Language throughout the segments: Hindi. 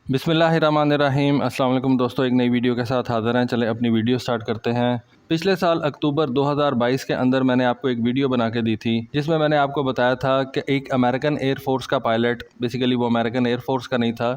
बिस्मिल्लाहिर्रहमानिर्रहीम। अस्सलाम वालेकुम दोस्तों, एक नई वीडियो के साथ हाज़िर हैं। चलें अपनी वीडियो स्टार्ट करते हैं। पिछले साल अक्टूबर 2022 के अंदर मैंने आपको एक वीडियो बना के दी थी जिसमें मैंने आपको बताया था कि एक अमेरिकन एयरफोर्स का पायलट, बेसिकली वो अमेरिकन एयरफोर्स का नहीं था,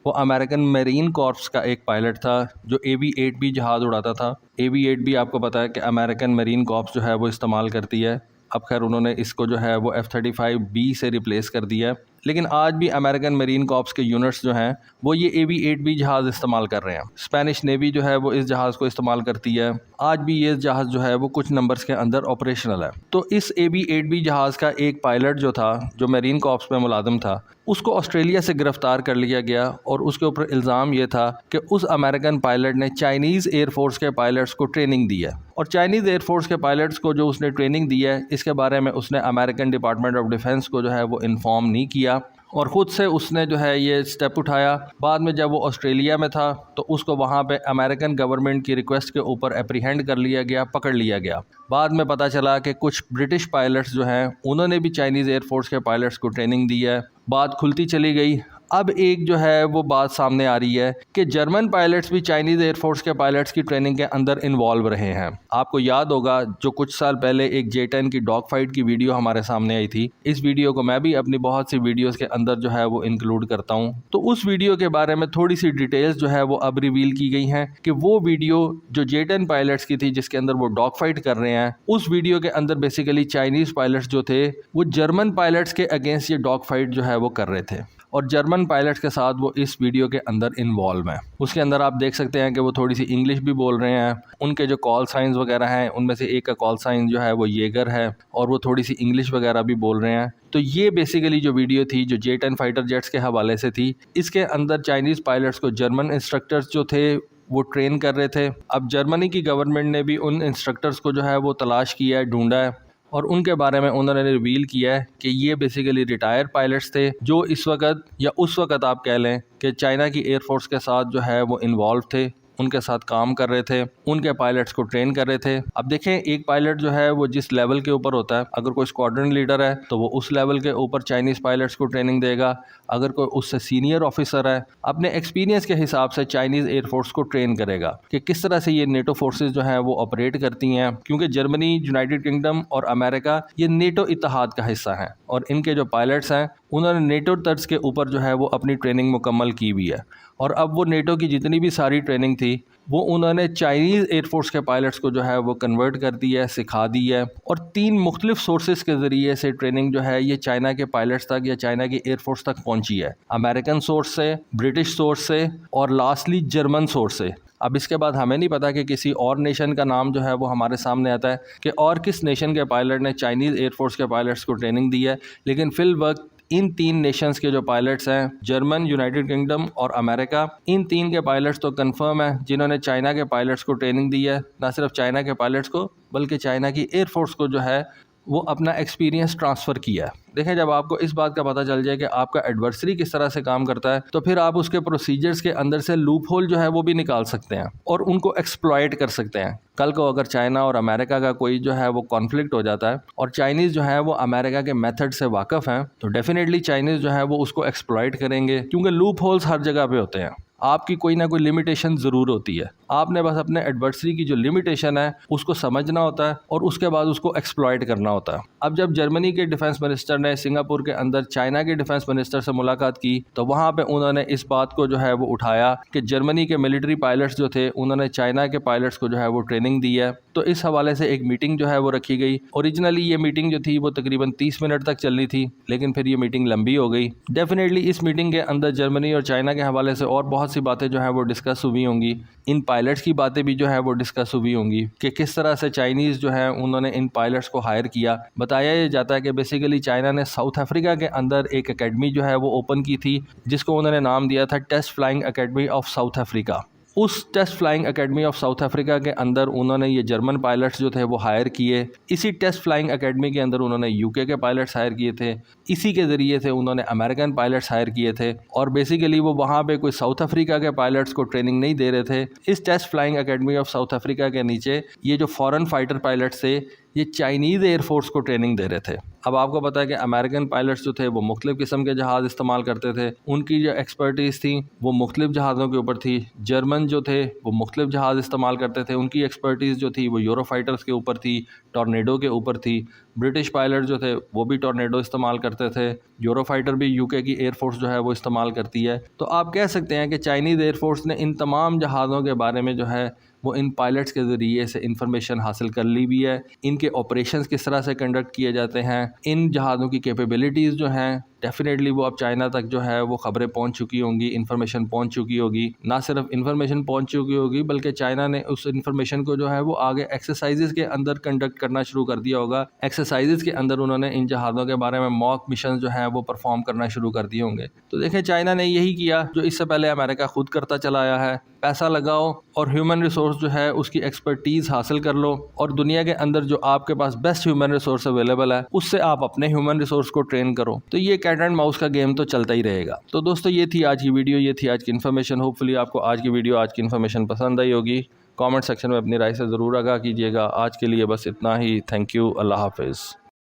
वो अमेरिकन मेरीन कॉर्प्स का एक पायलट था जो AV-8B जहाज़ उड़ाता था। AV-8B आपको पता है कि अमेरिकन मेरीन कॉर्प्स जो है वो इस्तेमाल करती है। अब खैर उन्होंने इसको जो है वो F-35B से रिप्लेस कर दिया है, लेकिन आज भी अमेरिकन मेरीन कॉर्प्स के यूनिट्स जो हैं वो ये AV-8B जहाज़ इस्तेमाल कर रहे हैं। स्पेनिश नेवी जो है वो इस जहाज़ को इस्तेमाल करती है। आज भी ये जहाज़ जो है वो कुछ नंबर्स के अंदर ऑपरेशनल है। तो इस AV-8B जहाज़ का एक पायलट जो था, जो मेरीन कॉर्प्स में मुलाजिम था, उसको ऑस्ट्रेलिया से गिरफ़्तार कर लिया गया और उसके ऊपर इल्ज़ाम ये था कि उस अमेरिकन पायलट ने चाइनीज़ एयरफोर्स के पायलट्स को ट्रेनिंग दी है, और चाइनीज़ एयरफोर्स के पायलट्स को जो उसने ट्रेनिंग दी है इसके बारे में उसने अमेरिकन डिपार्टमेंट ऑफ डिफेंस को जो है वो इन्फॉर्म नहीं किया और ख़ुद से उसने जो है ये स्टेप उठाया। बाद में जब वो ऑस्ट्रेलिया में था तो उसको वहाँ पे अमेरिकन गवर्नमेंट की रिक्वेस्ट के ऊपर एप्रीहेंड कर लिया गया, पकड़ लिया गया। बाद में पता चला कि कुछ ब्रिटिश पायलट्स जो हैं उन्होंने भी चाइनीज़ एयरफोर्स के पायलट्स को ट्रेनिंग दी है। बात खुलती चली गई। अब एक जो है वो बात सामने आ रही है कि जर्मन पायलट्स भी चाइनीज़ एयरफोर्स के पायलट्स की ट्रेनिंग के अंदर इन्वॉल्व रहे हैं। आपको याद होगा जो कुछ साल पहले एक J-10 की डॉग फाइट की वीडियो हमारे सामने आई थी। इस वीडियो को मैं भी अपनी बहुत सी वीडियोस के अंदर जो है वो इंक्लूड करता हूं। तो उस वीडियो के बारे में थोड़ी सी डिटेल्स जो है वो अब रिवील की गई हैं कि वो वीडियो जो J-10 पायलट्स की थी जिसके अंदर वो डॉग फाइट कर रहे हैं, उस वीडियो के अंदर बेसिकली चाइनीज़ पायलट्स जो थे वो जर्मन पायलट्स के अगेंस्ट ये डॉग फाइट जो है वो कर रहे थे और जर्मन पायलट्स के साथ वो इस वीडियो के अंदर इन्वॉल्व हैं। उसके अंदर आप देख सकते हैं कि वो थोड़ी सी इंग्लिश भी बोल रहे हैं। उनके जो कॉल साइंस वगैरह हैं उनमें से एक का कॉल साइन जो है वो येगर है और वो थोड़ी सी इंग्लिश वगैरह भी बोल रहे हैं। तो ये बेसिकली जो वीडियो थी जो J-10 फाइटर जेट्स के हवाले से थी, इसके अंदर चाइनीज़ पायलट्स को जर्मन इंस्ट्रक्टर्स जो थे वो ट्रेन कर रहे थे। अब जर्मनी की गवर्नमेंट ने भी उन इंस्ट्रक्टर्स को जो है वो तलाश किया है, ढूंढा है और उनके बारे में उन्होंने रिवील किया है कि ये बेसिकली रिटायर पायलट्स थे जो इस वक्त या उस वक्त आप कह लें कि चाइना की एयरफोर्स के साथ जो है वो इन्वॉल्व थे, उनके साथ काम कर रहे थे, उनके पायलट्स को ट्रेन कर रहे थे। अब देखें, एक पायलट जो है वो जिस लेवल के ऊपर होता है, अगर कोई स्क्वाड्रन लीडर है तो वो उस लेवल के ऊपर चाइनीज़ पायलट्स को ट्रेनिंग देगा। अगर कोई उससे सीनियर ऑफिसर है, अपने एक्सपीरियंस के हिसाब से चाइनीज़ एयरफोर्स को ट्रेन करेगा कि किस तरह से ये नेटो फोर्सेज जो हैं वो ऑपरेट करती हैं, क्योंकि जर्मनी, यूनाइटेड किंगडम और अमेरिका ये नेटो इत्तेहाद का हिस्सा हैं और इनके जो पायलट्स हैं उन्होंने नेटो तर्ज के ऊपर जो है वो अपनी ट्रेनिंग मुकम्मल की हुई है और अब वो नेटो की जितनी भी सारी ट्रेनिंग थी वो उन्होंने चाइनीज़ एयरफोर्स के पायलट्स को जो है वो कन्वर्ट कर दी है, सिखा दी है और 3 मुख्तलिफ सोर्सेज के ज़रिए से ट्रेनिंग जो है ये चाइना के पायलट्स तक या चाइना की एयरफोर्स तक पहुंची है। अमेरिकन सोर्स से, ब्रिटिश सोर्स से और लास्टली जर्मन सोर्स से। अब इसके बाद हमें नहीं पता कि किसी और नेशन का नाम जो है वो हमारे सामने आता है कि और किस नेशन के पायलट ने चाइनीज़ एयरफोर्स के पायलट्स को ट्रेनिंग दी है, लेकिन फिल वक्त इन 3 नेशंस के जो पायलट्स हैं, जर्मन, यूनाइटेड किंगडम और अमेरिका, इन 3 के पायलट्स तो कंफर्म है जिन्होंने चाइना के पायलट्स को ट्रेनिंग दी है। ना सिर्फ चाइना के पायलट्स को बल्कि चाइना की एयरफोर्स को जो है वो अपना एक्सपीरियंस ट्रांसफ़र किया है। देखें, जब आपको इस बात का पता चल जाए कि आपका एडवर्सरी किस तरह से काम करता है तो फिर आप उसके प्रोसीजर्स के अंदर से लूप होल जो है वो भी निकाल सकते हैं और उनको एक्सप्लॉयट कर सकते हैं। कल को अगर चाइना और अमेरिका का कोई जो है वो कॉन्फ्लिक्ट हो जाता है और चाइनीज़ जो है वो अमेरिका के मेथड से वाकिफ़ हैं तो डेफिनेटली चाइनीज़ जो है वो उसको एक्सप्लॉयट करेंगे, क्योंकि लूप होल्स हर जगह पे होते हैं। आपकी कोई ना कोई लिमिटेशन ज़रूर होती है, आपने बस अपने एडवर्सरी की जो लिमिटेशन है उसको समझना होता है और उसके बाद उसको एक्सप्लॉयट करना होता है। अब जब जर्मनी के डिफेंस मिनिस्टर ने सिंगापुर के अंदर चाइना के डिफेंस मिनिस्टर से मुलाकात की तो वहाँ पे उन्होंने इस बात को जो है वो उठाया कि जर्मनी के मिलिट्री पायलट्स जो थे उन्होंने चाइना के पायलट्स को जो है वो ट्रेनिंग दी है। तो इस हवाले से एक मीटिंग जो है वो रखी गई। ओरिजिनली ये मीटिंग जो थी वो तकरीबन 30 मिनट तक चलनी थी, लेकिन फिर ये मीटिंग लंबी हो गई। डेफिनेटली इस मीटिंग के अंदर जर्मनी और चाइना के हवाले से और बहुत सी बातें जो है वो डिस्कस हुई होंगी। इन पायलट्स की बातें भी जो है वो डिस्कस हुई होंगी कि किस तरह से चाइनीज़ जो है उन्होंने इन पायलट्स को हायर किया। बताया ये जाता है कि बेसिकली चाइना ने साउथ अफ्रीका के अंदर एक एकेडमी जो है वो ओपन की थी जिसको उन्होंने नाम दिया था test flying academy of South Africa. उस test flying academy of South Africa के अंदर उन्होंने ये जर्मन पायलट्स जो थे वो हायर किए। इसी टेस्ट फ्लाइंग एकेडमी के अंदर उन्होंने यूके के पायलट्स हायर किए थे। इसी के ज़रिए से उन्होंने अमेरिकन पायलट्स हायर किए थे और बेसिकली वो वहाँ पे कोई साउथ अफ्रीका के पायलट्स को ट्रेनिंग नहीं दे रहे थे। इस test flying academy of South Africa के नीचे ये जो फॉरेन फाइटर पायलट्स थे ये चाइनीज़ एयरफोर्स को ट्रेनिंग दे रहे थे। अब आपको पता है कि अमेरिकन पायलट्स जो थे वो मुख्तलिफ़ किस्म के जहाज़ इस्तेमाल करते थे, उनकी जो एक्सपर्टीज़ थी वो मुख्तलिफ़ जहाज़ों के ऊपर थी। जर्मन जो थे वो मुख्तलिफ़ जहाज़ इस्तेमाल करते थे, उनकी एक्सपर्टीज़ जो थी वो यूरोफाइटर्स के ऊपर थी, टॉर्नेडो के ऊपर थी। ब्रिटिश पायलट जो थे वो भी टॉर्नेडो इस्तेमाल करते थे। यूरोफाइटर भी यूके की एयरफोर्स जो है वो इस्तेमाल करती है। तो आप कह सकते हैं कि चाइनीज़ एयरफोर्स ने इन तमाम जहाज़ों के बारे में जो है वो इन पायलट्स के ज़रिए से इंफॉर्मेशन हासिल कर ली भी है। इनके ऑपरेशंस किस तरह से कंडक्ट किए जाते हैं, इन जहाज़ों की कैपेबिलिटीज़ जो हैं डेफिनेटली वो अब चाइना तक जो है वो ख़बरें पहुंच चुकी होंगी, इन्फॉर्मेशन पहुंच चुकी होगी। ना सिर्फ इन्फॉर्मेशन पहुंच चुकी होगी बल्कि चाइना ने उस इन्फॉर्मेशन को जो है वो आगे एक्सरसाइजेज़ के अंदर कंडक्ट करना शुरू कर दिया होगा। एक्सरसाइजेज़ के अंदर उन्होंने इन जहाज़ों के बारे में मॉक मिशन जो है वो परफॉर्म करना शुरू कर दिए होंगे। तो देखें, चाइना ने यही किया जो इससे पहले अमेरिका खुद करता चला आया है। पैसा लगाओ और ह्यूमन रिसोर्स जो है उसकी एक्सपर्टीज़ हासिल कर लो, और दुनिया के अंदर जो आपके पास बेस्ट ह्यूमन रिसोर्स अवेलेबल है उससे आप अपने ह्यूमन रिसोर्स को ट्रेन करो। तो ये कैट एंड माउस का गेम तो चलता ही रहेगा। तो दोस्तों, ये थी आज की वीडियो, ये थी आज की इन्फॉर्मेशन। होपफुली आपको आज की वीडियो, आज की इन्फॉर्मेशन पसंद आई होगी। कमेंट सेक्शन में अपनी राय से ज़रूर आगाह कीजिएगा। आज के लिए बस इतना ही। Thank you. अल्लाह हाफिज़।